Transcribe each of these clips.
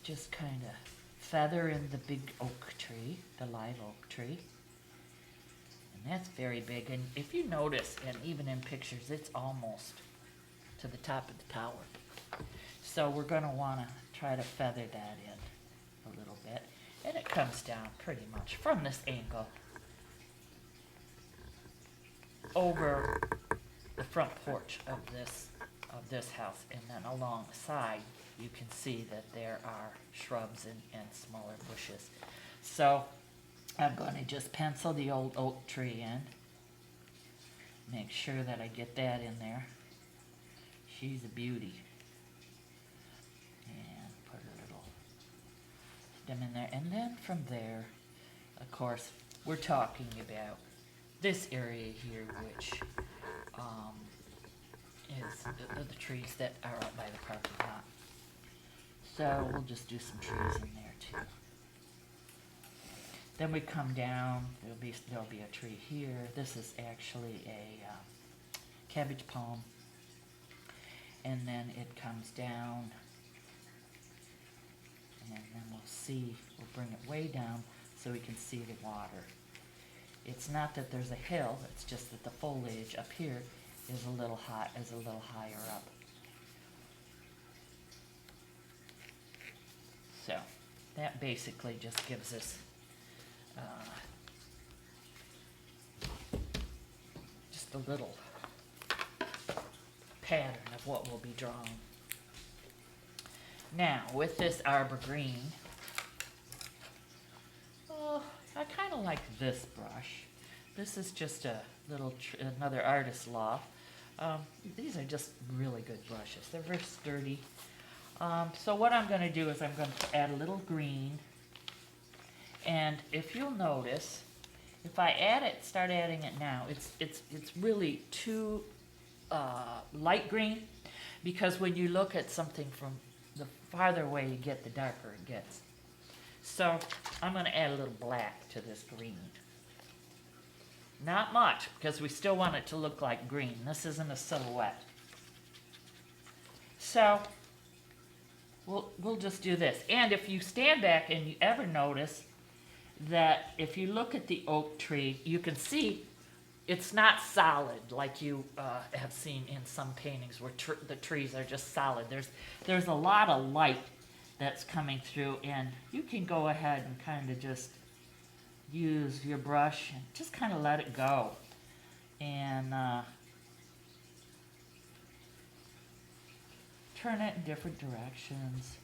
just kind of feather in the big oak tree, the live oak tree. And that's very big. And if you notice, and even in pictures, it's almost to the top of the tower. So we're going to want to try to feather that in a little bit. And it comes down pretty much from this angle over the front porch of this house, and then along the side you can see that there are shrubs and smaller bushes. So I'm going to just pencil the old oak tree in, make sure that I get that in there. She's a beauty. And put a little stem in there, and then from there, of course, we're talking about this area here, which is the trees that are out by the parking lot. So we'll just do some trees in there too. Then we come down, there'll be a tree here. This is actually a cabbage palm. And then it comes down, and then we'll bring it way down so we can see the water. It's not that there's a hill, it's just that the foliage up here is a little higher up. So that basically just gives us just a little pattern of what we'll be drawing. Now with this arbor green, I kind of like this brush. This is just a little another artist's loft. These are just really good brushes. They're very sturdy. So what I'm going to do is I'm going to add a little green. And if you'll notice, if I start adding it now, it's really too light green, because when you look at something from the farther away you get, the darker it gets. So I'm going to add a little black to this green. Not much, because we still want it to look like green. This isn't a silhouette. So we'll just do this. And if you stand back and you ever notice that if you look at the oak tree, you can see it's not solid like you have seen in some paintings where the trees are just solid. There's a lot of light that's coming through, and you can go ahead and kind of just use your brush and just kind of let it go. And turn it in different directions.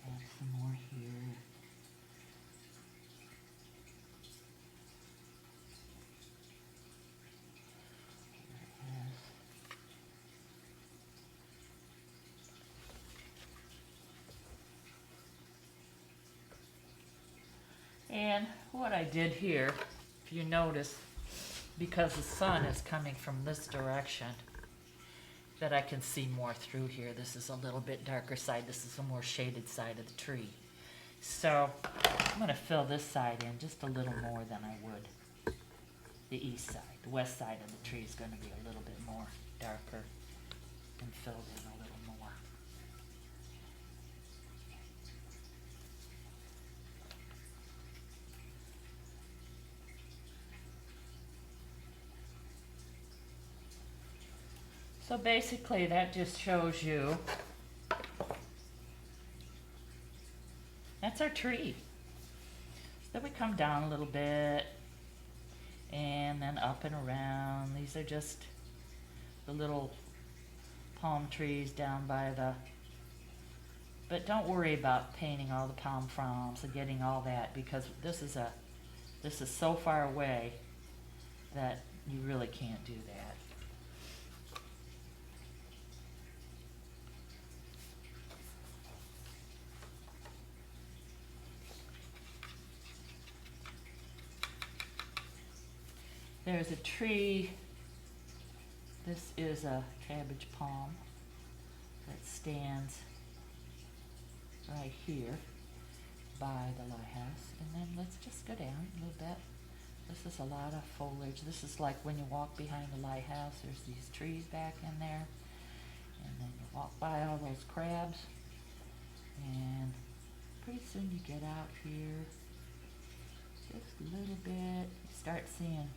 Add some more here. And what I did here, if you notice, because the sun is coming from this direction, that I can see more through here. This is a little bit darker side. This is a more shaded side of the tree. So I'm going to fill this side in just a little more than I would the east side. The west side of the tree is going to be a little bit more darker and filled in a little more. So basically that just shows you, that's our tree. Then we come down a little bit and then up and around. These are just the little palm trees down by the, but don't worry about painting all the palm fronds and getting all that, because this is so far away that you really can't do that. There's a tree. This is a cabbage palm that stands right here by the lighthouse. And then let's just go down a little bit. This is a lot of foliage. This is like when you walk behind the lighthouse, there's these trees back in there. And then you walk by all those crabs, and pretty soon you get out here just a little bit. You start seeing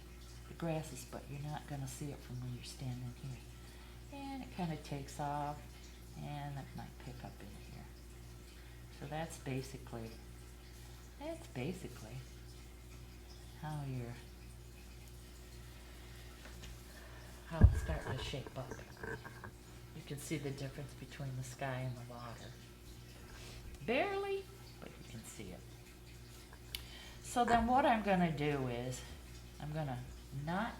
the grasses, but you're not going to see it from where you're standing here. And it kind of takes off, and it might pick up in here. So that's basically how it's starting to shape up. You can see the difference between the sky and the water. Barely, but you can see it. So then what I'm going to do is, I'm going to not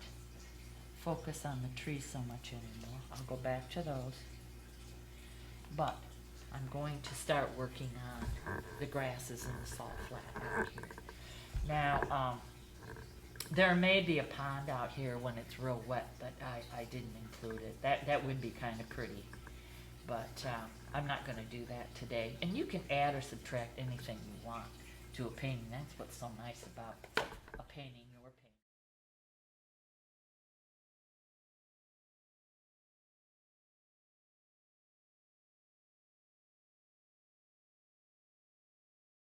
focus on the trees so much anymore. I'll go back to those. But I'm going to start working on the grasses in the salt flat out here. Now, there may be a pond out here when it's real wet, but I didn't include it. That would be kind of pretty. But I'm not going to do that today. And you can add or subtract anything you want to a painting. That's what's so nice about a painting, your painting.